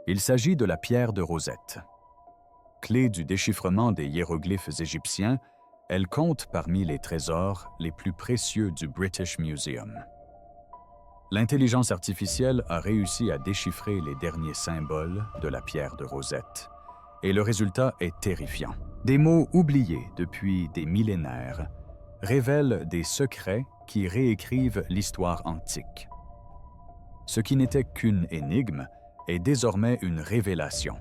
Il s'agit de la pierre de Rosette. Clé du déchiffrement des hiéroglyphes égyptiens, elle compte parmi les trésors les plus précieux du British Museum. L'intelligence artificielle a réussi à déchiffrer les derniers symboles de la pierre de Rosette, et le résultat est terrifiant. Des mots oubliés depuis des millénaires révèlent des secrets qui réécrivent l'histoire antique. Ce qui n'était qu'une énigme est désormais une révélation,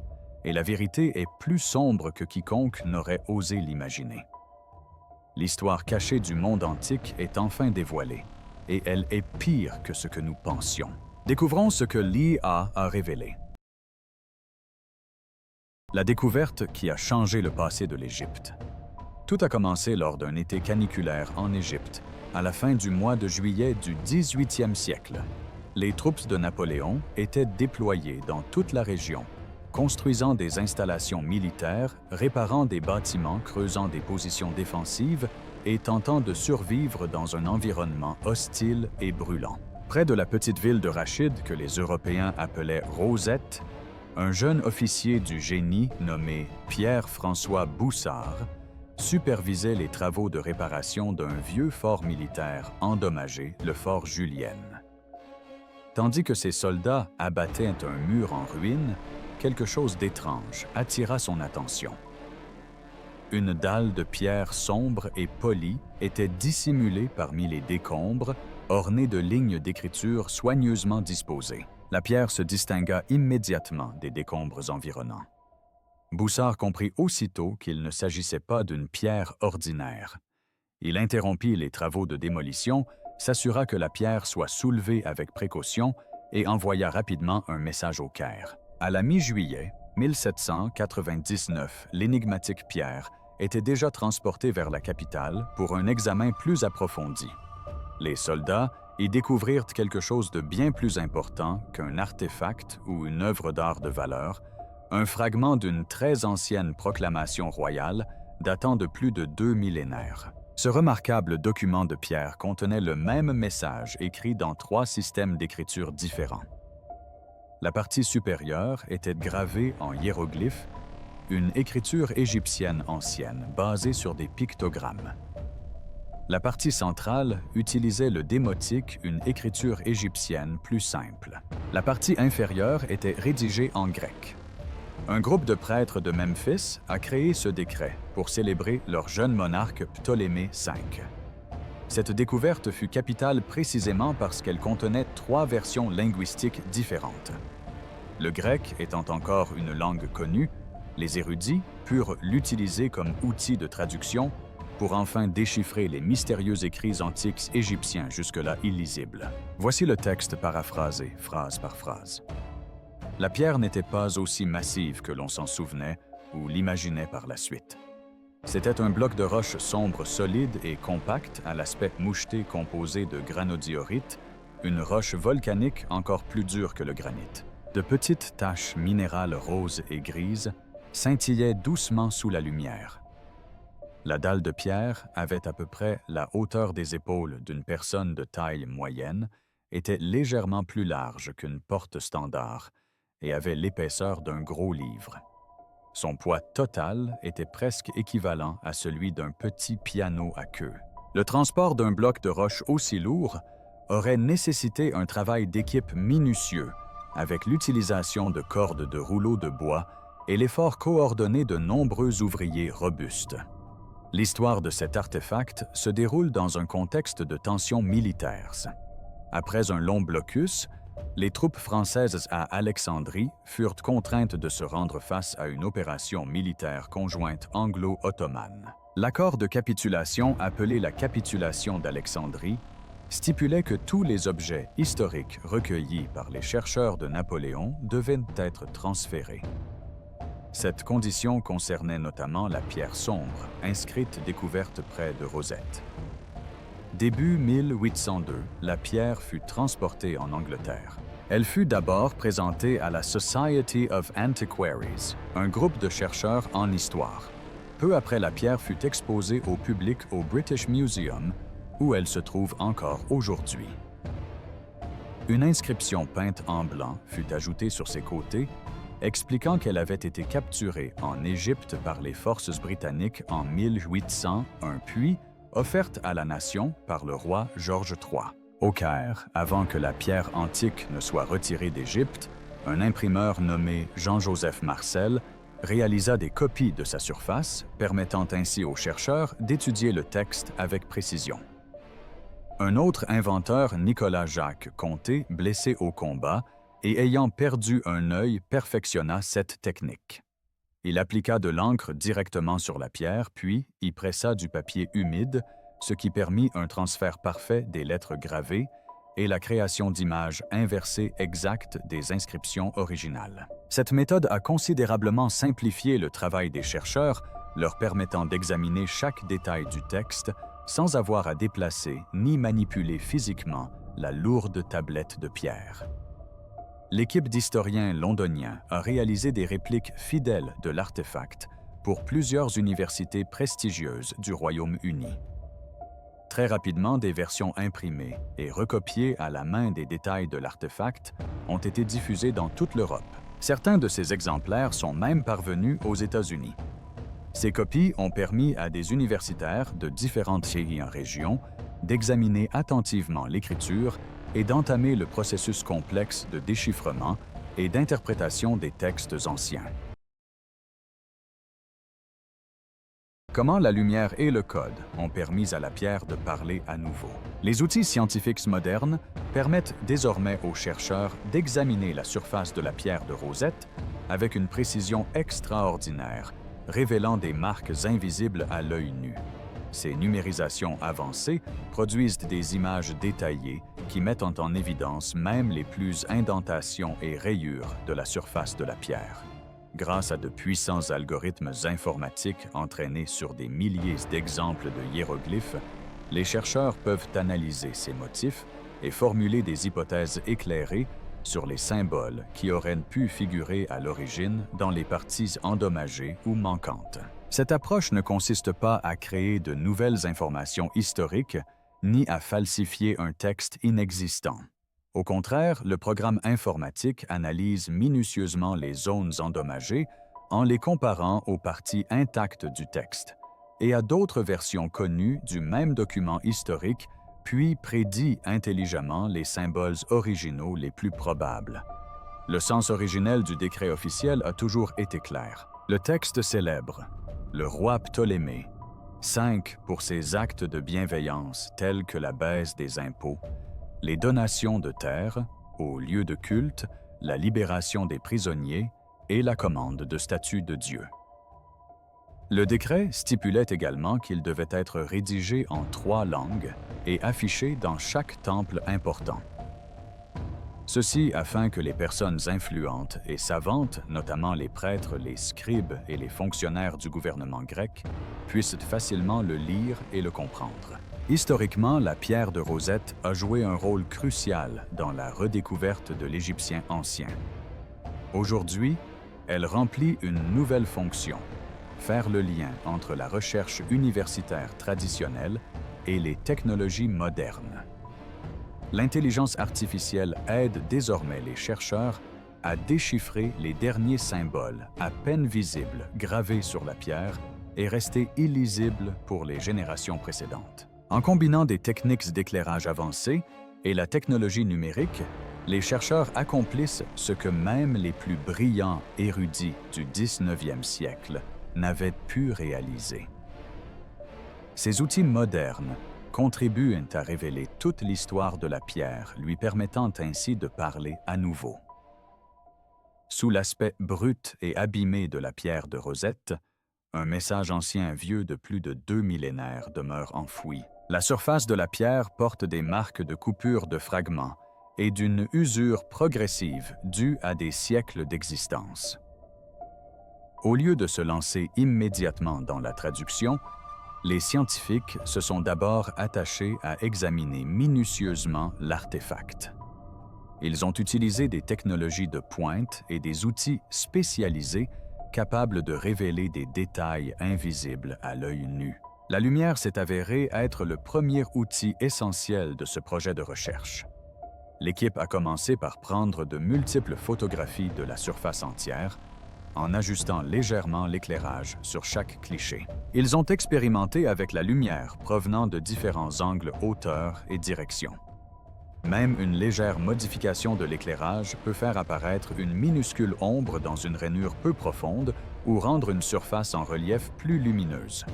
et la vérité est plus sombre que quiconque n'aurait osé l'imaginer. L'histoire cachée du monde antique est enfin dévoilée, et elle est pire que ce que nous pensions. Découvrons ce que l'IA a révélé. La découverte qui a changé le passé de l'Égypte. Tout a commencé lors d'un été caniculaire en Égypte, à la fin du mois de juillet du 18e siècle. Les troupes de Napoléon étaient déployées dans toute la région, construisant des installations militaires, réparant des bâtiments, creusant des positions défensives et tentant de survivre dans un environnement hostile et brûlant. Près de la petite ville de Rachid, que les Européens appelaient Rosette, un jeune officier du génie nommé Pierre-François Boussard supervisait les travaux de réparation d'un vieux fort militaire endommagé, le fort Julienne. Tandis que ses soldats abattaient un mur en ruine, quelque chose d'étrange attira son attention. Une dalle de pierre sombre et polie était dissimulée parmi les décombres, ornée de lignes d'écriture soigneusement disposées. La pierre se distingua immédiatement des décombres environnants. Boussard comprit aussitôt qu'il ne s'agissait pas d'une pierre ordinaire. Il interrompit les travaux de démolition, s'assura que la pierre soit soulevée avec précaution et envoya rapidement un message au Caire. À la mi-juillet 1799, l'énigmatique pierre était déjà transportée vers la capitale pour un examen plus approfondi. Les soldats y découvrirent quelque chose de bien plus important qu'un artefact ou une œuvre d'art de valeur, un fragment d'une très ancienne proclamation royale datant de plus de 2 millénaires. Ce remarquable document de pierre contenait le même message écrit dans 3 systèmes d'écriture différents. La partie supérieure était gravée en hiéroglyphes, une écriture égyptienne ancienne basée sur des pictogrammes. La partie centrale utilisait le démotique, une écriture égyptienne plus simple. La partie inférieure était rédigée en grec. Un groupe de prêtres de Memphis a créé ce décret pour célébrer leur jeune monarque Ptolémée V. Cette découverte fut capitale précisément parce qu'elle contenait 3 versions linguistiques différentes. Le grec étant encore une langue connue, les érudits purent l'utiliser comme outil de traduction pour enfin déchiffrer les mystérieux écrits antiques égyptiens jusque-là illisibles. Voici le texte paraphrasé, phrase par phrase. La pierre n'était pas aussi massive que l'on s'en souvenait ou l'imaginait par la suite. C'était un bloc de roche sombre solide et compact à l'aspect moucheté composé de granodiorite, une roche volcanique encore plus dure que le granit. De petites taches minérales roses et grises scintillaient doucement sous la lumière. La dalle de pierre avait à peu près la hauteur des épaules d'une personne de taille moyenne, était légèrement plus large qu'une porte standard et avait l'épaisseur d'un gros livre. Son poids total était presque équivalent à celui d'un petit piano à queue. Le transport d'un bloc de roche aussi lourd aurait nécessité un travail d'équipe minutieux, avec l'utilisation de cordes de rouleaux de bois et l'effort coordonné de nombreux ouvriers robustes. L'histoire de cet artefact se déroule dans un contexte de tensions militaires. Après un long blocus, les troupes françaises à Alexandrie furent contraintes de se rendre face à une opération militaire conjointe anglo-ottomane. L'accord de capitulation, appelé la capitulation d'Alexandrie, stipulait que tous les objets historiques recueillis par les chercheurs de Napoléon devaient être transférés. Cette condition concernait notamment la pierre sombre, inscrite découverte près de Rosette. Début 1802, la pierre fut transportée en Angleterre. Elle fut d'abord présentée à la Society of Antiquaries, un groupe de chercheurs en histoire. Peu après, la pierre fut exposée au public au British Museum, où elle se trouve encore aujourd'hui. Une inscription peinte en blanc fut ajoutée sur ses côtés expliquant qu'elle avait été capturée en Égypte par les forces britanniques en 1801 puis offerte à la nation par le roi George III. Au Caire, avant que la pierre antique ne soit retirée d'Égypte, un imprimeur nommé Jean-Joseph Marcel réalisa des copies de sa surface, permettant ainsi aux chercheurs d'étudier le texte avec précision. Un autre inventeur, Nicolas Jacques Conté, blessé au combat et ayant perdu un œil, perfectionna cette technique. Il appliqua de l'encre directement sur la pierre, puis y pressa du papier humide, ce qui permit un transfert parfait des lettres gravées et la création d'images inversées exactes des inscriptions originales. Cette méthode a considérablement simplifié le travail des chercheurs, leur permettant d'examiner chaque détail du texte sans avoir à déplacer ni manipuler physiquement la lourde tablette de pierre. L'équipe d'historiens londoniens a réalisé des répliques fidèles de l'artefact pour plusieurs universités prestigieuses du Royaume-Uni. Très rapidement, des versions imprimées et recopiées à la main des détails de l'artefact ont été diffusées dans toute l'Europe. Certains de ces exemplaires sont même parvenus aux États-Unis. Ces copies ont permis à des universitaires de différentes régions d'examiner attentivement l'écriture et d'entamer le processus complexe de déchiffrement et d'interprétation des textes anciens. Comment la lumière et le code ont permis à la pierre de parler à nouveau? Les outils scientifiques modernes permettent désormais aux chercheurs d'examiner la surface de la pierre de Rosette avec une précision extraordinaire, révélant des marques invisibles à l'œil nu. Ces numérisations avancées produisent des images détaillées qui mettent en évidence même les plus indentations et rayures de la surface de la pierre. Grâce à de puissants algorithmes informatiques entraînés sur des milliers d'exemples de hiéroglyphes, les chercheurs peuvent analyser ces motifs et formuler des hypothèses éclairées sur les symboles qui auraient pu figurer à l'origine dans les parties endommagées ou manquantes. Cette approche ne consiste pas à créer de nouvelles informations historiques ni à falsifier un texte inexistant. Au contraire, le programme informatique analyse minutieusement les zones endommagées en les comparant aux parties intactes du texte et à d'autres versions connues du même document historique, puis prédit intelligemment les symboles originaux les plus probables. Le sens originel du décret officiel a toujours été clair. Le texte célèbre le roi Ptolémée, 5 pour ses actes de bienveillance tels que la baisse des impôts, les donations de terres, aux lieux de culte, la libération des prisonniers et la commande de statues de Dieu. Le décret stipulait également qu'il devait être rédigé en 3 langues et affiché dans chaque temple important. Ceci afin que les personnes influentes et savantes, notamment les prêtres, les scribes et les fonctionnaires du gouvernement grec, puissent facilement le lire et le comprendre. Historiquement, la pierre de Rosette a joué un rôle crucial dans la redécouverte de l'Égyptien ancien. Aujourd'hui, elle remplit une nouvelle fonction, faire le lien entre la recherche universitaire traditionnelle et les technologies modernes. L'intelligence artificielle aide désormais les chercheurs à déchiffrer les derniers symboles à peine visibles gravés sur la pierre et restés illisibles pour les générations précédentes. En combinant des techniques d'éclairage avancées et la technologie numérique, les chercheurs accomplissent ce que même les plus brillants érudits du 19e siècle n'avaient pu réaliser. Ces outils modernes contribuent à révéler toute l'histoire de la pierre, lui permettant ainsi de parler à nouveau. Sous l'aspect brut et abîmé de la pierre de Rosette, un message ancien vieux de plus de 2 millénaires demeure enfoui. La surface de la pierre porte des marques de coupure de fragments et d'une usure progressive due à des siècles d'existence. Au lieu de se lancer immédiatement dans la traduction, les scientifiques se sont d'abord attachés à examiner minutieusement l'artefact. Ils ont utilisé des technologies de pointe et des outils spécialisés capables de révéler des détails invisibles à l'œil nu. La lumière s'est avérée être le premier outil essentiel de ce projet de recherche. L'équipe a commencé par prendre de multiples photographies de la surface entière, en ajustant légèrement l'éclairage sur chaque cliché. Ils ont expérimenté avec la lumière provenant de différents angles, hauteurs et directions. Même une légère modification de l'éclairage peut faire apparaître une minuscule ombre dans une rainure peu profonde ou rendre une surface en relief plus lumineuse.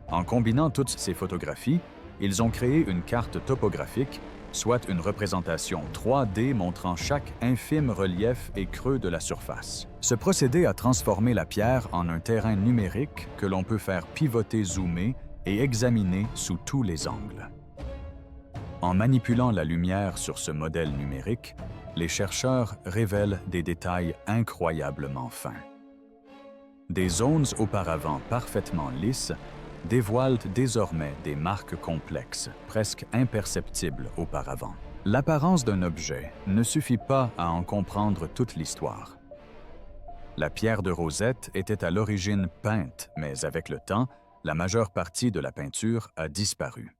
En combinant toutes ces photographies, ils ont créé une carte topographique, soit une représentation 3D montrant chaque infime relief et creux de la surface. Ce procédé a transformé la pierre en un terrain numérique que l'on peut faire pivoter, zoomer et examiner sous tous les angles. En manipulant la lumière sur ce modèle numérique, les chercheurs révèlent des détails incroyablement fins. Des zones auparavant parfaitement lisses dévoilent désormais des marques complexes, presque imperceptibles auparavant. L'apparence d'un objet ne suffit pas à en comprendre toute l'histoire. La pierre de Rosette était à l'origine peinte, mais avec le temps, la majeure partie de la peinture a disparu.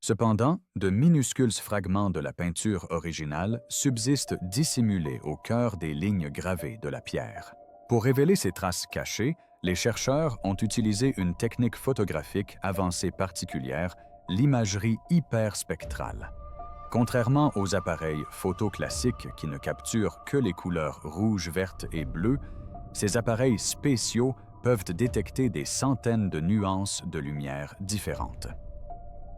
Cependant, de minuscules fragments de la peinture originale subsistent dissimulés au cœur des lignes gravées de la pierre. Pour révéler ces traces cachées, les chercheurs ont utilisé une technique photographique avancée particulière, l'imagerie hyperspectrale. Contrairement aux appareils photo classiques qui ne capturent que les couleurs rouge, verte et bleue, ces appareils spéciaux peuvent détecter des centaines de nuances de lumière différentes.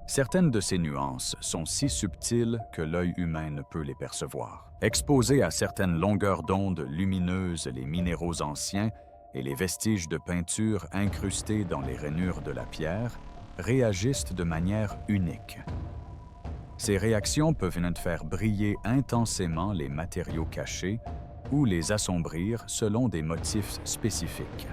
Certaines de ces nuances sont si subtiles que l'œil humain ne peut les percevoir. Exposés à certaines longueurs d'onde lumineuses, les minéraux anciens et les vestiges de peinture incrustés dans les rainures de la pierre réagissent de manière unique. Ces réactions peuvent faire briller intensément les matériaux cachés ou les assombrir selon des motifs spécifiques.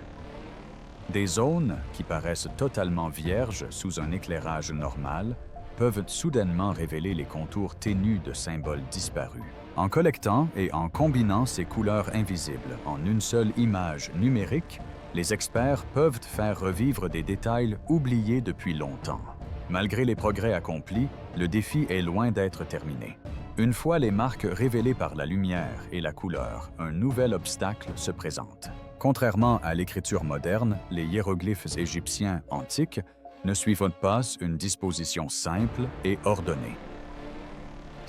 Des zones qui paraissent totalement vierges sous un éclairage normal peuvent soudainement révéler les contours ténus de symboles disparus. En collectant et en combinant ces couleurs invisibles en une seule image numérique, les experts peuvent faire revivre des détails oubliés depuis longtemps. Malgré les progrès accomplis, le défi est loin d'être terminé. Une fois les marques révélées par la lumière et la couleur, un nouvel obstacle se présente. Contrairement à l'écriture moderne, les hiéroglyphes égyptiens antiques ne suivent pas une disposition simple et ordonnée.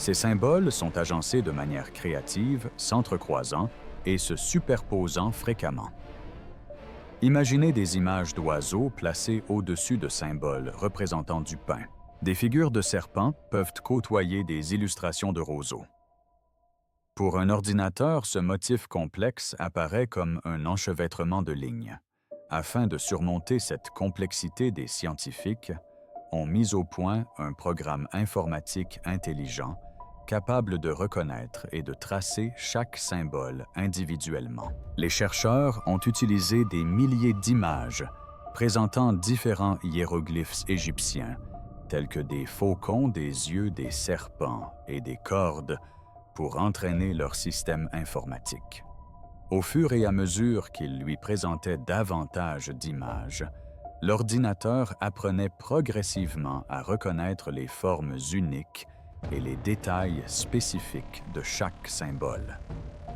Ces symboles sont agencés de manière créative, s'entrecroisant et se superposant fréquemment. Imaginez des images d'oiseaux placées au-dessus de symboles représentant du pain. Des figures de serpents peuvent côtoyer des illustrations de roseaux. Pour un ordinateur, ce motif complexe apparaît comme un enchevêtrement de lignes. Afin de surmonter cette complexité, des scientifiques ont mis au point un programme informatique intelligent capable de reconnaître et de tracer chaque symbole individuellement. Les chercheurs ont utilisé des milliers d'images présentant différents hiéroglyphes égyptiens, tels que des faucons, des yeux, des serpents et des cordes, pour entraîner leur système informatique. Au fur et à mesure qu'il lui présentait davantage d'images, l'ordinateur apprenait progressivement à reconnaître les formes uniques et les détails spécifiques de chaque symbole.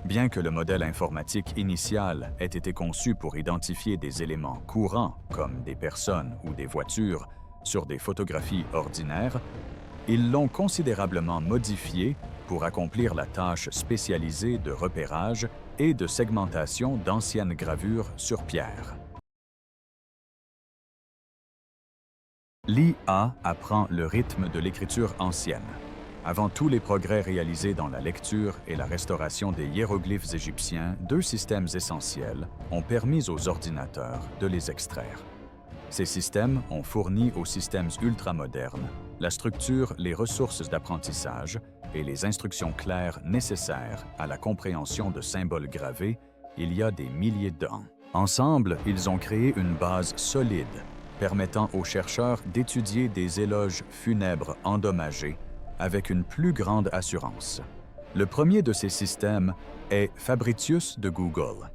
Bien que le modèle informatique initial ait été conçu pour identifier des éléments courants comme des personnes ou des voitures sur des photographies ordinaires, ils l'ont considérablement modifié pour accomplir la tâche spécialisée de repérage et de segmentation d'anciennes gravures sur pierre. L'IA apprend le rythme de l'écriture ancienne. Avant tous les progrès réalisés dans la lecture et la restauration des hiéroglyphes égyptiens, deux systèmes essentiels ont permis aux ordinateurs de les extraire. Ces systèmes ont fourni aux systèmes ultramodernes la structure, les ressources d'apprentissage et les instructions claires nécessaires à la compréhension de symboles gravés il y a des milliers d'ans. Ensemble, ils ont créé une base solide permettant aux chercheurs d'étudier des éloges funèbres endommagés avec une plus grande assurance. Le premier de ces systèmes est Fabritius de Google.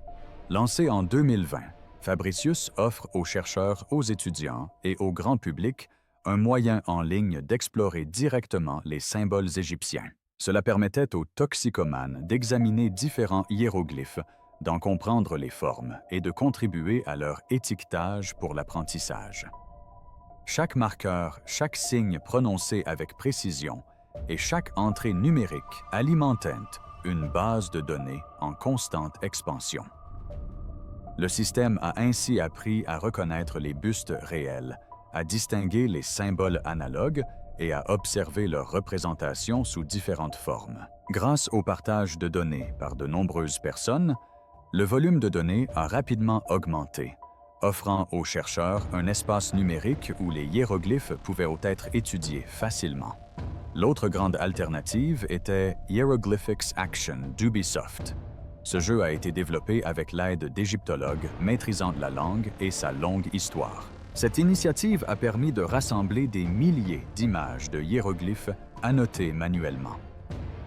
Lancé en 2020, Fabritius offre aux chercheurs, aux étudiants et au grand public un moyen en ligne d'explorer directement les symboles égyptiens. Cela permettait aux toxicomanes d'examiner différents hiéroglyphes, d'en comprendre les formes et de contribuer à leur étiquetage pour l'apprentissage. Chaque marqueur, chaque signe prononcé avec précision et chaque entrée numérique alimentaient une base de données en constante expansion. Le système a ainsi appris à reconnaître les bustes réels, à distinguer les symboles analogues et à observer leur représentation sous différentes formes. Grâce au partage de données par de nombreuses personnes, le volume de données a rapidement augmenté, offrant aux chercheurs un espace numérique où les hiéroglyphes pouvaient être étudiés facilement. L'autre grande alternative était Hieroglyphics Action d'Ubisoft. Ce jeu a été développé avec l'aide d'égyptologues maîtrisant la langue et sa longue histoire. Cette initiative a permis de rassembler des milliers d'images de hiéroglyphes annotés manuellement.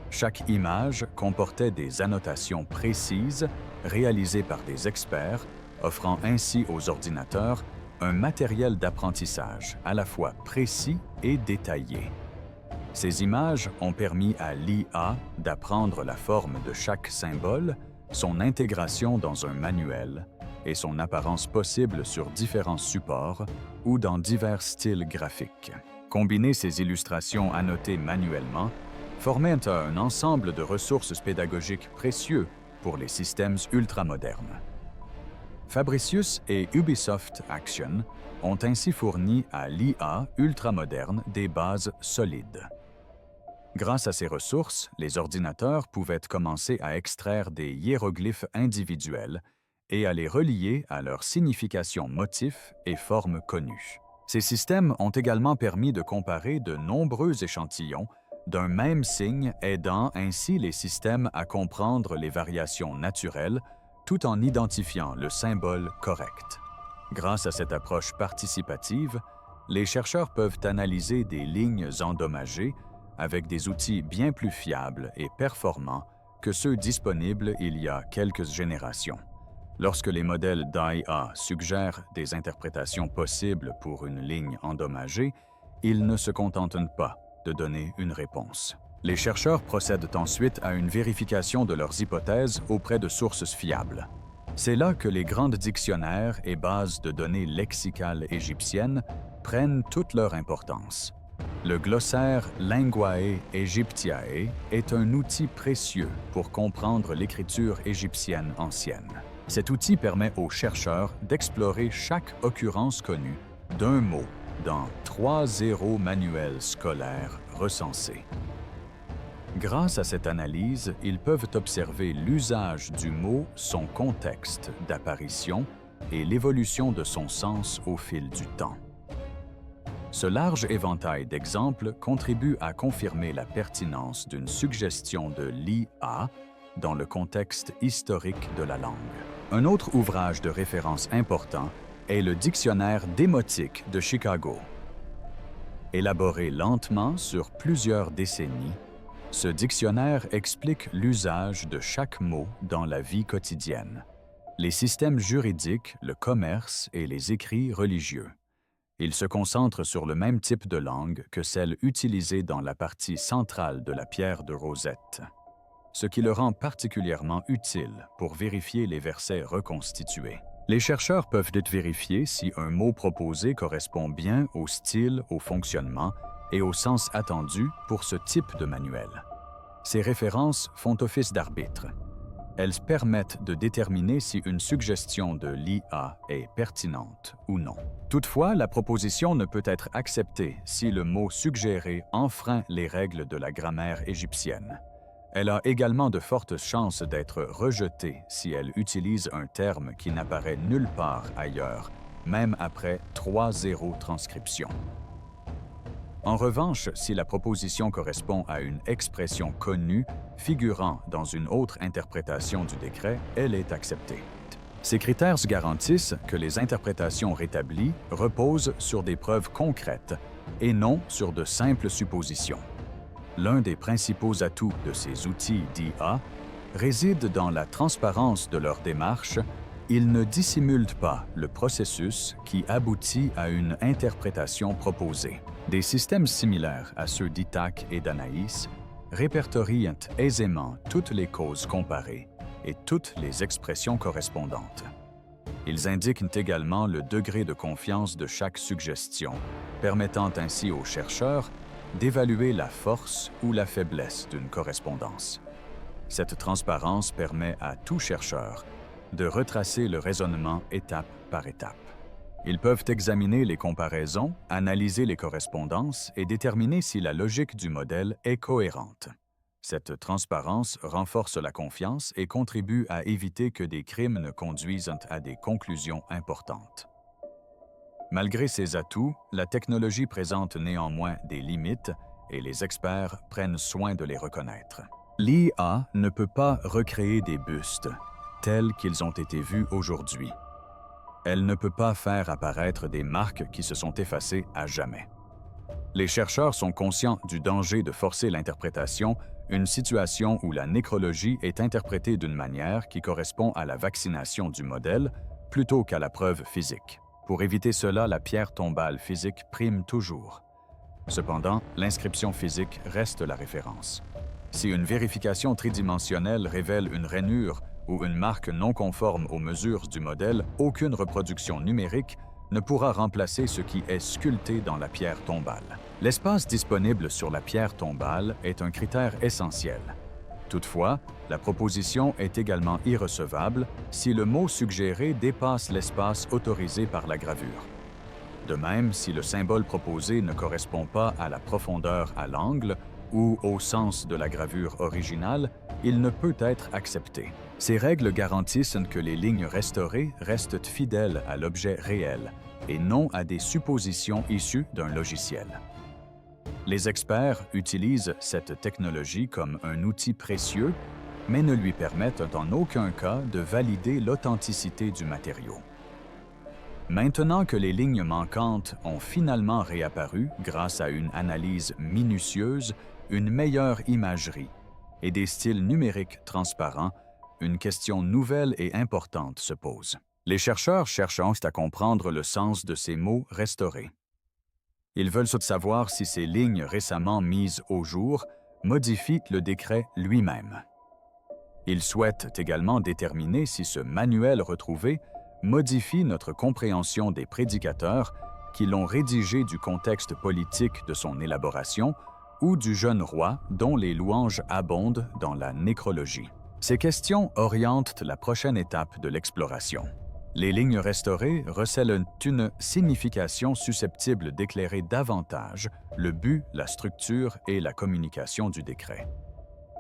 Chaque image comportait des annotations précises réalisées par des experts, offrant ainsi aux ordinateurs un matériel d'apprentissage à la fois précis et détaillé. Ces images ont permis à l'IA d'apprendre la forme de chaque symbole, son intégration dans un manuel et son apparence possible sur différents supports ou dans divers styles graphiques. Combiner ces illustrations annotées manuellement formait un ensemble de ressources pédagogiques précieux pour les systèmes ultramodernes. Fabricius et Ubisoft Action ont ainsi fourni à l'IA ultramoderne des bases solides. Grâce à ces ressources, les ordinateurs pouvaient commencer à extraire des hiéroglyphes individuels et à les relier à leurs significations, motifs et formes connues. Ces systèmes ont également permis de comparer de nombreux échantillons d'un même signe, aidant ainsi les systèmes à comprendre les variations naturelles tout en identifiant le symbole correct. Grâce à cette approche participative, les chercheurs peuvent analyser des lignes endommagées avec des outils bien plus fiables et performants que ceux disponibles il y a quelques générations. Lorsque les modèles d'IA suggèrent des interprétations possibles pour une ligne endommagée, ils ne se contentent pas de donner une réponse. Les chercheurs procèdent ensuite à une vérification de leurs hypothèses auprès de sources fiables. C'est là que les grandes dictionnaires et bases de données lexicales égyptiennes prennent toute leur importance. Le glossaire Linguae Aegyptiae est un outil précieux pour comprendre l'écriture égyptienne ancienne. Cet outil permet aux chercheurs d'explorer chaque occurrence connue d'un mot dans 3 manuels scolaires recensés. Grâce à cette analyse, ils peuvent observer l'usage du mot, son contexte d'apparition et l'évolution de son sens au fil du temps. Ce large éventail d'exemples contribue à confirmer la pertinence d'une suggestion de l'IA dans le contexte historique de la langue. Un autre ouvrage de référence important est le Dictionnaire démotique de Chicago. Élaboré lentement sur plusieurs décennies, ce dictionnaire explique l'usage de chaque mot dans la vie quotidienne, les systèmes juridiques, le commerce et les écrits religieux. Il se concentre sur le même type de langue que celle utilisée dans la partie centrale de la pierre de Rosette, ce qui le rend particulièrement utile pour vérifier les versets reconstitués. Les chercheurs peuvent vérifier si un mot proposé correspond bien au style, au fonctionnement et au sens attendu pour ce type de manuel. Ces références font office d'arbitre. Elles permettent de déterminer si une suggestion de l'IA est pertinente ou non. Toutefois, la proposition ne peut être acceptée si le mot suggéré enfreint les règles de la grammaire égyptienne. Elle a également de fortes chances d'être rejetée si elle utilise un terme qui n'apparaît nulle part ailleurs, même après 3 transcriptions. En revanche, si la proposition correspond à une expression connue figurant dans une autre interprétation du décret, elle est acceptée. Ces critères garantissent que les interprétations rétablies reposent sur des preuves concrètes et non sur de simples suppositions. L'un des principaux atouts de ces outils d'IA réside dans la transparence de leur démarche. Ils ne dissimulent pas le processus qui aboutit à une interprétation proposée. Des systèmes similaires à ceux d'Ithac et d'Anaïs répertorient aisément toutes les causes comparées et toutes les expressions correspondantes. Ils indiquent également le degré de confiance de chaque suggestion, permettant ainsi aux chercheurs d'évaluer la force ou la faiblesse d'une correspondance. Cette transparence permet à tout chercheur de retracer le raisonnement étape par étape. Ils peuvent examiner les comparaisons, analyser les correspondances et déterminer si la logique du modèle est cohérente. Cette transparence renforce la confiance et contribue à éviter que des crimes ne conduisent à des conclusions importantes. Malgré ses atouts, la technologie présente néanmoins des limites et les experts prennent soin de les reconnaître. L'IA ne peut pas recréer des bustes tels qu'ils ont été vus aujourd'hui. Elle ne peut pas faire apparaître des marques qui se sont effacées à jamais. Les chercheurs sont conscients du danger de forcer l'interprétation, une situation où la nécrologie est interprétée d'une manière qui correspond à la vaccination du modèle plutôt qu'à la preuve physique. Pour éviter cela, la pierre tombale physique prime toujours. Cependant, l'inscription physique reste la référence. Si une vérification tridimensionnelle révèle une rainure ou une marque non conforme aux mesures du modèle, aucune reproduction numérique ne pourra remplacer ce qui est sculpté dans la pierre tombale. L'espace disponible sur la pierre tombale est un critère essentiel. Toutefois, la proposition est également irrecevable si le mot suggéré dépasse l'espace autorisé par la gravure. De même, si le symbole proposé ne correspond pas à la profondeur à l'angle ou au sens de la gravure originale, il ne peut être accepté. Ces règles garantissent que les lignes restaurées restent fidèles à l'objet réel et non à des suppositions issues d'un logiciel. Les experts utilisent cette technologie comme un outil précieux, mais ne lui permettent en aucun cas de valider l'authenticité du matériau. Maintenant que les lignes manquantes ont finalement réapparu grâce à une analyse minutieuse, une meilleure imagerie et des styles numériques transparents, une question nouvelle et importante se pose. Les chercheurs cherchent à comprendre le sens de ces mots restaurés. Ils veulent savoir si ces lignes récemment mises au jour modifient le décret lui-même. Ils souhaitent également déterminer si ce manuel retrouvé modifie notre compréhension des prédicateurs qui l'ont rédigé du contexte politique de son élaboration ou du jeune roi dont les louanges abondent dans la nécrologie. Ces questions orientent la prochaine étape de l'exploration. Les lignes restaurées recèlent une signification susceptible d'éclairer davantage le but, la structure et la communication du décret.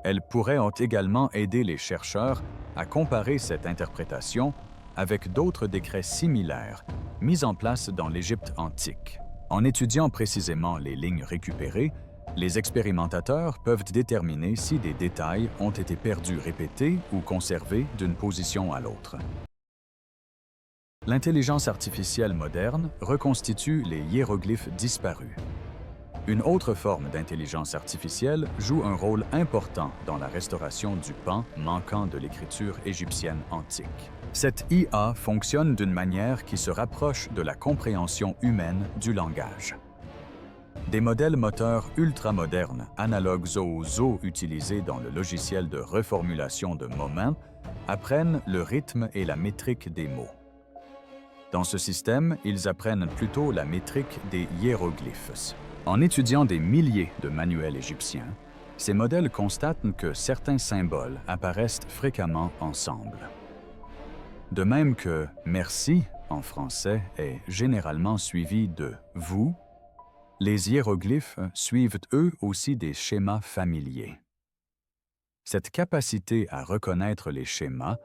Elles pourraient également aider les chercheurs à comparer cette interprétation avec d'autres décrets similaires mis en place dans l'Égypte antique. En étudiant précisément les lignes récupérées, les expérimentateurs peuvent déterminer si des détails ont été perdus, répétés ou conservés d'une position à l'autre. L'intelligence artificielle moderne reconstitue les hiéroglyphes disparus. Une autre forme d'intelligence artificielle joue un rôle important dans la restauration du pan manquant de l'écriture égyptienne antique. Cette IA fonctionne d'une manière qui se rapproche de la compréhension humaine du langage. Des modèles moteurs ultramodernes, analogues aux os utilisés dans le logiciel de reformulation de Moment, apprennent le rythme et la métrique des mots. Dans ce système, ils apprennent plutôt la métrique des hiéroglyphes. En étudiant des milliers de manuels égyptiens, ces modèles constatent que certains symboles apparaissent fréquemment ensemble. De même que « merci » en français est généralement suivi de « vous », les hiéroglyphes suivent eux aussi des schémas familiers. Cette capacité à reconnaître les schémas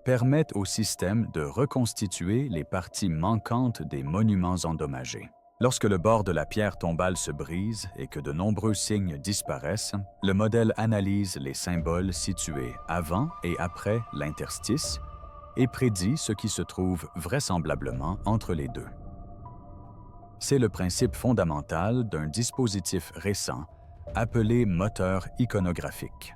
permet au système de reconstituer les parties manquantes des monuments endommagés. Lorsque le bord de la pierre tombale se brise et que de nombreux signes disparaissent, le modèle analyse les symboles situés avant et après l'interstice et prédit ce qui se trouve vraisemblablement entre les deux. C'est le principe fondamental d'un dispositif récent appelé moteur iconographique.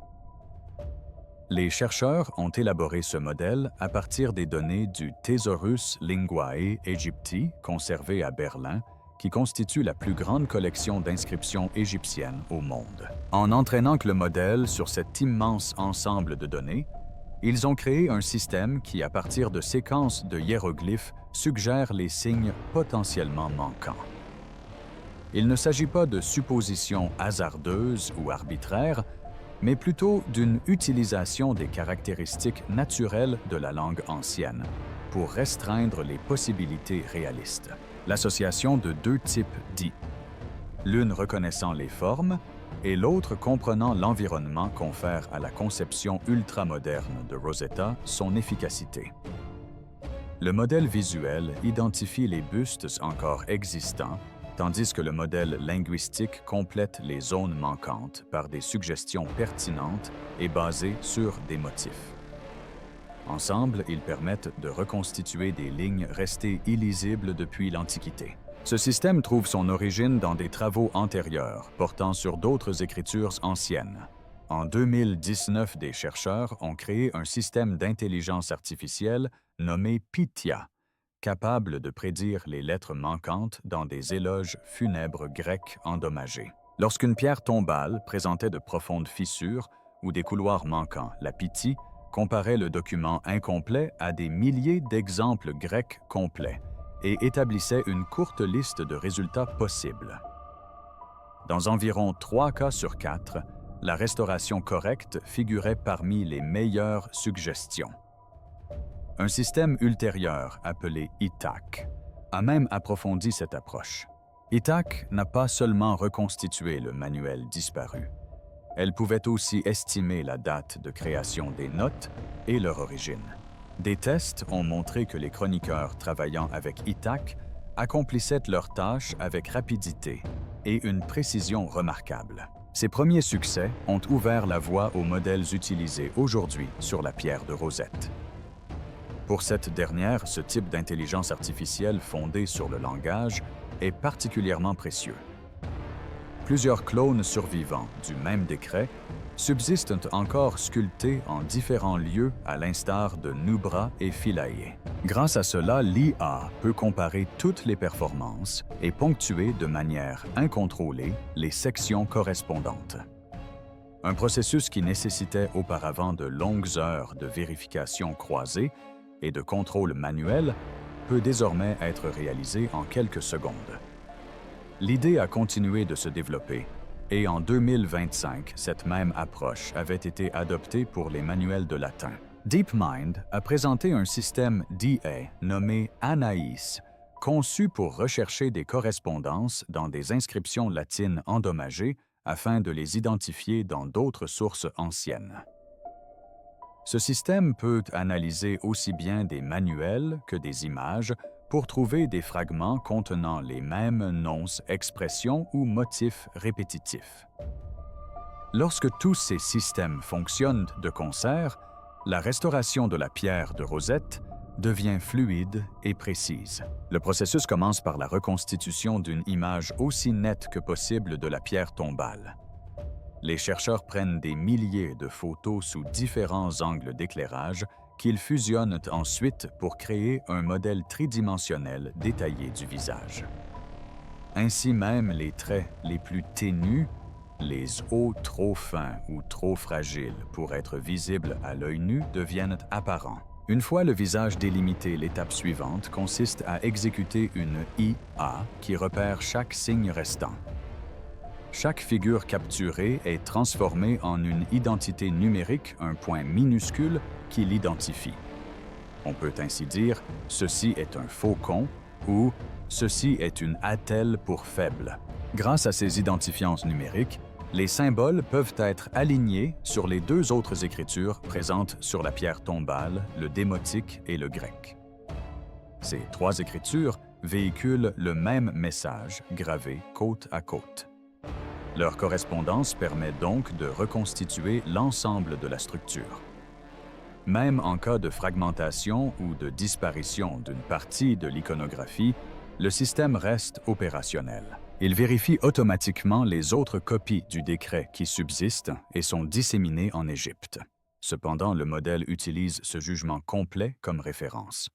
Les chercheurs ont élaboré ce modèle à partir des données du Thesaurus Linguae Aegypti conservé à Berlin, qui constitue la plus grande collection d'inscriptions égyptiennes au monde. En entraînant le modèle sur cet immense ensemble de données, ils ont créé un système qui, à partir de séquences de hiéroglyphes, suggère les signes potentiellement manquants. Il ne s'agit pas de suppositions hasardeuses ou arbitraires, mais plutôt d'une utilisation des caractéristiques naturelles de la langue ancienne pour restreindre les possibilités réalistes. L'association de deux types dits, l'une reconnaissant les formes et l'autre comprenant l'environnement confère à la conception ultramoderne de Rosetta son efficacité. Le modèle visuel identifie les bustes encore existants, tandis que le modèle linguistique complète les zones manquantes par des suggestions pertinentes et basées sur des motifs. Ensemble, ils permettent de reconstituer des lignes restées illisibles depuis l'Antiquité. Ce système trouve son origine dans des travaux antérieurs portant sur d'autres écritures anciennes. En 2019, des chercheurs ont créé un système d'intelligence artificielle nommé Pythia, capable de prédire les lettres manquantes dans des éloges funèbres grecs endommagés. Lorsqu'une pierre tombale présentait de profondes fissures ou des couloirs manquants, la Pythie comparait le document incomplet à des milliers d'exemples grecs complets et établissait une courte liste de résultats possibles. Dans environ 3 cas sur 4, la restauration correcte figurait parmi les meilleures suggestions. Un système ultérieur, appelé ITAC, a même approfondi cette approche. ITAC n'a pas seulement reconstitué le manuel disparu. Elle pouvait aussi estimer la date de création des notes et leur origine. Des tests ont montré que les chroniqueurs travaillant avec ITAC accomplissaient leurs tâches avec rapidité et une précision remarquable. Ces premiers succès ont ouvert la voie aux modèles utilisés aujourd'hui sur la pierre de Rosette. Pour cette dernière, ce type d'intelligence artificielle fondée sur le langage est particulièrement précieux. Plusieurs clones survivants du même décret subsistent encore sculptés en différents lieux à l'instar de Nubra et Philae. Grâce à cela, l'IA peut comparer toutes les performances et ponctuer de manière incontrôlée les sections correspondantes. Un processus qui nécessitait auparavant de longues heures de vérification croisée et de contrôle manuel peut désormais être réalisé en quelques secondes. L'idée a continué de se développer et en 2025, cette même approche avait été adoptée pour les manuels de latin. DeepMind a présenté un système d'IA nommé Anaïs, conçu pour rechercher des correspondances dans des inscriptions latines endommagées afin de les identifier dans d'autres sources anciennes. Ce système peut analyser aussi bien des manuels que des images pour trouver des fragments contenant les mêmes nonces, expressions ou motifs répétitifs. Lorsque tous ces systèmes fonctionnent de concert, la restauration de la pierre de Rosette devient fluide et précise. Le processus commence par la reconstitution d'une image aussi nette que possible de la pierre tombale. Les chercheurs prennent des milliers de photos sous différents angles d'éclairage qu'ils fusionnent ensuite pour créer un modèle tridimensionnel détaillé du visage. Ainsi même, les traits les plus ténus, les os trop fins ou trop fragiles pour être visibles à l'œil nu deviennent apparents. Une fois le visage délimité, l'étape suivante consiste à exécuter une IA qui repère chaque signe restant. Chaque figure capturée est transformée en une identité numérique, un point minuscule qui l'identifie. On peut ainsi dire « ceci est un faucon » ou « ceci est une attelle pour faible ». Grâce à ces identifiants numériques, les symboles peuvent être alignés sur les deux autres écritures présentes sur la pierre tombale, le démotique et le grec. Ces trois écritures véhiculent le même message gravé côte à côte. Leur correspondance permet donc de reconstituer l'ensemble de la structure. Même en cas de fragmentation ou de disparition d'une partie de l'iconographie, le système reste opérationnel. Il vérifie automatiquement les autres copies du décret qui subsistent et sont disséminées en Égypte. Cependant, le modèle utilise ce jugement complet comme référence.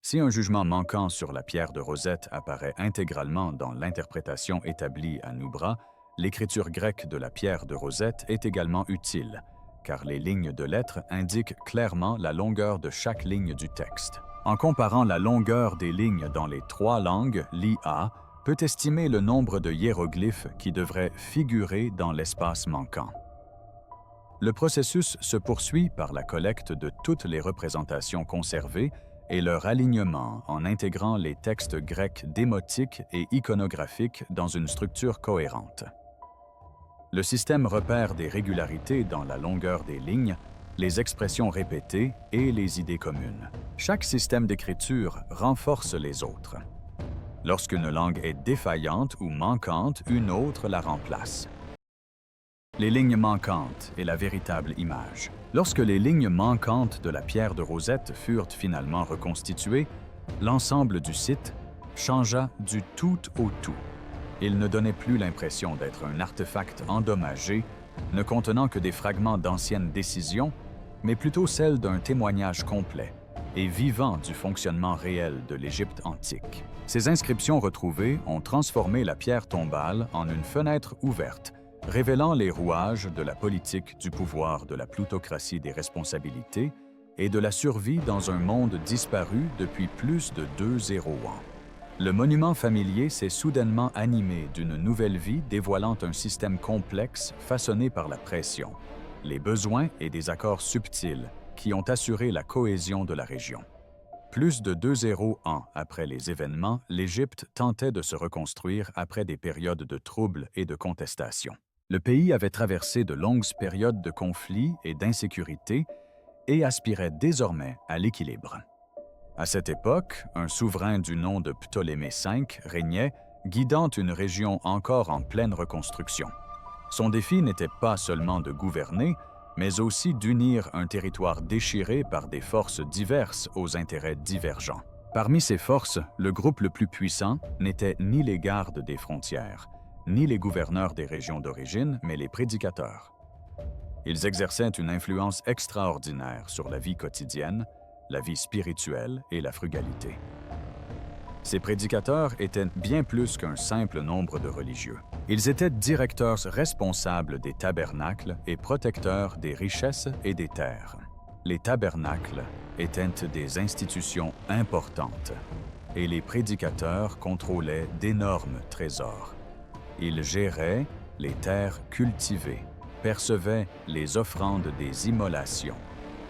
Si un jugement manquant sur la pierre de Rosette apparaît intégralement dans l'interprétation établie à Nubra, l'écriture grecque de la pierre de Rosette est également utile, car les lignes de lettres indiquent clairement la longueur de chaque ligne du texte. En comparant la longueur des lignes dans les 3 langues, l'IA peut estimer le nombre de hiéroglyphes qui devraient figurer dans l'espace manquant. Le processus se poursuit par la collecte de toutes les représentations conservées et leur alignement en intégrant les textes grecs démotiques et iconographiques dans une structure cohérente. Le système repère des régularités dans la longueur des lignes, les expressions répétées et les idées communes. Chaque système d'écriture renforce les autres. Lorsqu'une langue est défaillante ou manquante, une autre la remplace. Les lignes manquantes est la véritable image. Lorsque les lignes manquantes de la pierre de Rosette furent finalement reconstituées, l'ensemble du site changea du tout au tout. Il ne donnait plus l'impression d'être un artefact endommagé, ne contenant que des fragments d'anciennes décisions, mais plutôt celle d'un témoignage complet et vivant du fonctionnement réel de l'Égypte antique. Ces inscriptions retrouvées ont transformé la pierre tombale en une fenêtre ouverte, révélant les rouages de la politique du pouvoir, de la plutocratie des responsabilités et de la survie dans un monde disparu depuis plus de 2 ans. Le monument familier s'est soudainement animé d'une nouvelle vie dévoilant un système complexe façonné par la pression, les besoins et des accords subtils qui ont assuré la cohésion de la région. Plus de 2 ans après les événements, l'Égypte tentait de se reconstruire après des périodes de troubles et de contestation. Le pays avait traversé de longues périodes de conflits et d'insécurité et aspirait désormais à l'équilibre. À cette époque, un souverain du nom de Ptolémée V régnait, guidant une région encore en pleine reconstruction. Son défi n'était pas seulement de gouverner, mais aussi d'unir un territoire déchiré par des forces diverses aux intérêts divergents. Parmi ces forces, le groupe le plus puissant n'était ni les gardes des frontières, ni les gouverneurs des régions d'origine, mais les prédicateurs. Ils exerçaient une influence extraordinaire sur la vie quotidienne, la vie spirituelle et la frugalité. Ces prédicateurs étaient bien plus qu'un simple nombre de religieux. Ils étaient directeurs responsables des tabernacles et protecteurs des richesses et des terres. Les tabernacles étaient des institutions importantes et les prédicateurs contrôlaient d'énormes trésors. Ils géraient les terres cultivées, percevaient les offrandes des immolations,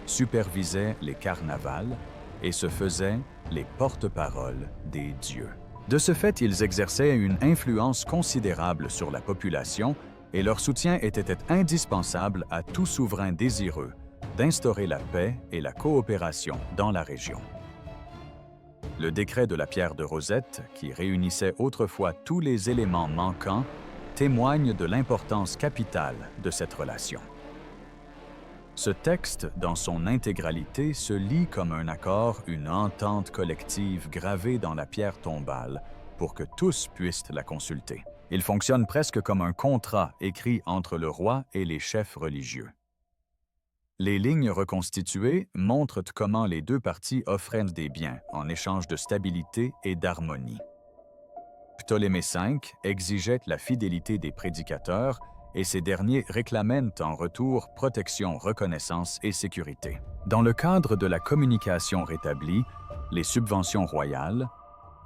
supervisaient les carnavals et se faisaient les porte-paroles des dieux. De ce fait, ils exerçaient une influence considérable sur la population et leur soutien était indispensable à tout souverain désireux d'instaurer la paix et la coopération dans la région. Le décret de la pierre de Rosette, qui réunissait autrefois tous les éléments manquants, témoigne de l'importance capitale de cette relation. Ce texte, dans son intégralité, se lit comme un accord, une entente collective gravée dans la pierre tombale pour que tous puissent la consulter. Il fonctionne presque comme un contrat écrit entre le roi et les chefs religieux. Les lignes reconstituées montrent comment les deux parties offraient des biens en échange de stabilité et d'harmonie. Ptolémée V exigeait la fidélité des prédicateurs et ces derniers réclamaient en retour protection, reconnaissance et sécurité. Dans le cadre de la communication rétablie, les subventions royales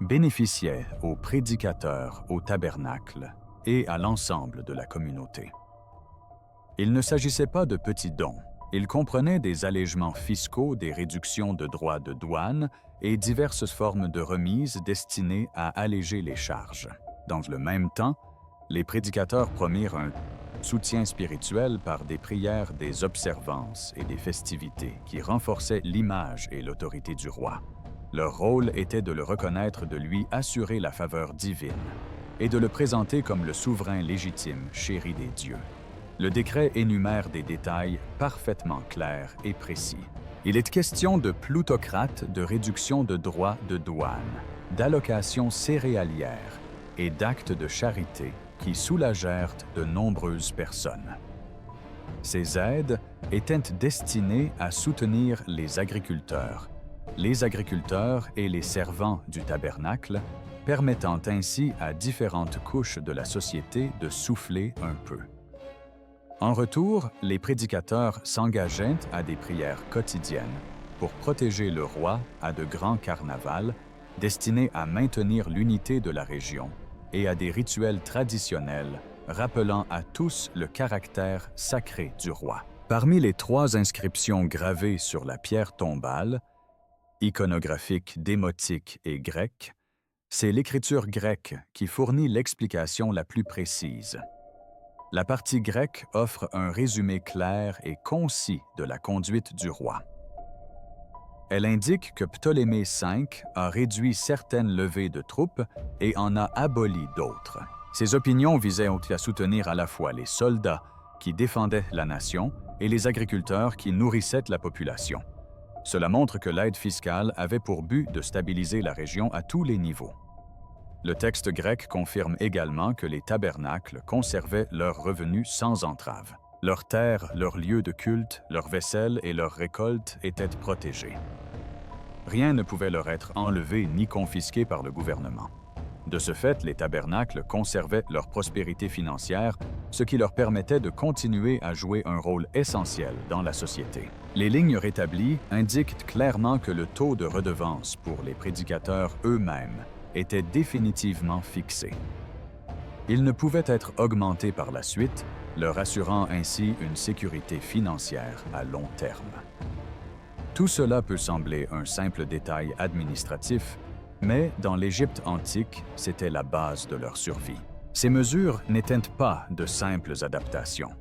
bénéficiaient aux prédicateurs, au tabernacle et à l'ensemble de la communauté. Il ne s'agissait pas de petits dons. Il comprenait des allègements fiscaux, des réductions de droits de douane et diverses formes de remises destinées à alléger les charges. Dans le même temps, les prédicateurs promirent un soutien spirituel par des prières, des observances et des festivités qui renforçaient l'image et l'autorité du roi. Leur rôle était de le reconnaître, de lui assurer la faveur divine et de le présenter comme le souverain légitime, chéri des dieux. Le décret énumère des détails parfaitement clairs et précis. Il est question de plutocrates, de réduction de droits de douane, d'allocations céréalières et d'actes de charité qui soulagèrent de nombreuses personnes. Ces aides étaient destinées à soutenir les agriculteurs, les agriculteurs et les servants du tabernacle, permettant ainsi à différentes couches de la société de souffler un peu. En retour, les prédicateurs s'engageaient à des prières quotidiennes pour protéger le roi à de grands carnavals destinés à maintenir l'unité de la région et à des rituels traditionnels rappelant à tous le caractère sacré du roi. Parmi les 3 inscriptions gravées sur la pierre tombale, iconographique, démotique et grecque, c'est l'écriture grecque qui fournit l'explication la plus précise. La partie grecque offre un résumé clair et concis de la conduite du roi. Elle indique que Ptolémée V a réduit certaines levées de troupes et en a aboli d'autres. Ses opinions visaient à soutenir à la fois les soldats qui défendaient la nation et les agriculteurs qui nourrissaient la population. Cela montre que l'aide fiscale avait pour but de stabiliser la région à tous les niveaux. Le texte grec confirme également que les tabernacles conservaient leurs revenus sans entrave. Leurs terres, leurs lieux de culte, leurs vaisselles et leurs récoltes étaient protégés. Rien ne pouvait leur être enlevé ni confisqué par le gouvernement. De ce fait, les tabernacles conservaient leur prospérité financière, ce qui leur permettait de continuer à jouer un rôle essentiel dans la société. Les lignes rétablies indiquent clairement que le taux de redevance pour les prédicateurs eux-mêmes était définitivement fixé. Il ne pouvait être augmenté par la suite, leur assurant ainsi une sécurité financière à long terme. Tout cela peut sembler un simple détail administratif, mais dans l'Égypte antique, c'était la base de leur survie. Ces mesures n'étaient pas de simples adaptations.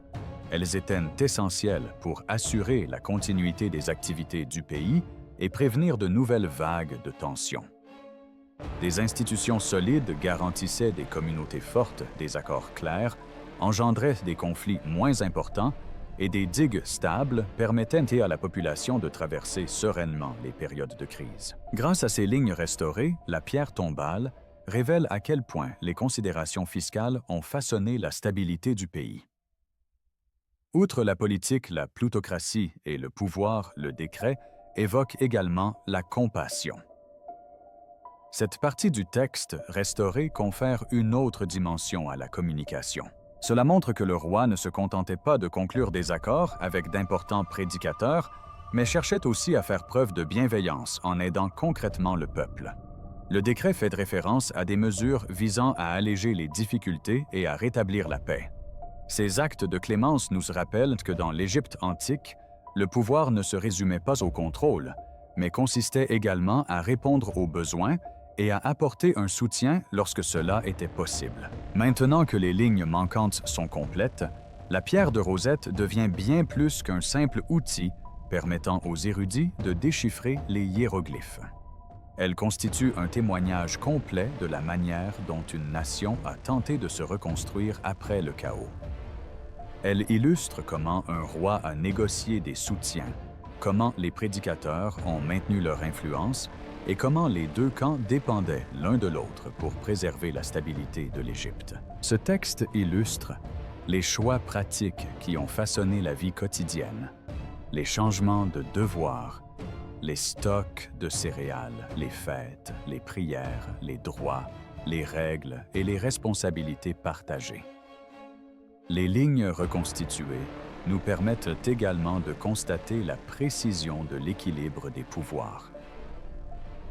Elles étaient essentielles pour assurer la continuité des activités du pays et prévenir de nouvelles vagues de tensions. Des institutions solides garantissaient des communautés fortes, des accords clairs, engendraient des conflits moins importants et des digues stables permettaient à la population de traverser sereinement les périodes de crise. Grâce à ces lignes restaurées, la pierre tombale révèle à quel point les considérations fiscales ont façonné la stabilité du pays. Outre la politique, la plutocratie et le pouvoir, le décret évoque également la compassion. Cette partie du texte restauré confère une autre dimension à la communication. Cela montre que le roi ne se contentait pas de conclure des accords avec d'importants prédicateurs, mais cherchait aussi à faire preuve de bienveillance en aidant concrètement le peuple. Le décret fait référence à des mesures visant à alléger les difficultés et à rétablir la paix. Ces actes de clémence nous rappellent que dans l'Égypte antique, le pouvoir ne se résumait pas au contrôle, mais consistait également à répondre aux besoins et à apporter un soutien lorsque cela était possible. Maintenant que les lignes manquantes sont complètes, la pierre de Rosette devient bien plus qu'un simple outil permettant aux érudits de déchiffrer les hiéroglyphes. Elle constitue un témoignage complet de la manière dont une nation a tenté de se reconstruire après le chaos. Elle illustre comment un roi a négocié des soutiens, comment les prédicateurs ont maintenu leur influence et comment les 2 camps dépendaient l'un de l'autre pour préserver la stabilité de l'Égypte. Ce texte illustre les choix pratiques qui ont façonné la vie quotidienne, les changements de devoirs, les stocks de céréales, les fêtes, les prières, les droits, les règles et les responsabilités partagées. Les lignes reconstituées nous permettent également de constater la précision de l'équilibre des pouvoirs.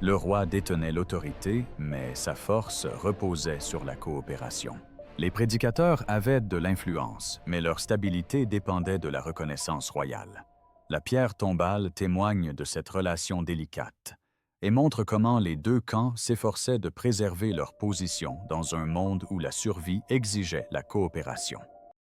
Le roi détenait l'autorité, mais sa force reposait sur la coopération. Les prédicateurs avaient de l'influence, mais leur stabilité dépendait de la reconnaissance royale. La pierre tombale témoigne de cette relation délicate et montre comment les 2 camps s'efforçaient de préserver leur position dans un monde où la survie exigeait la coopération.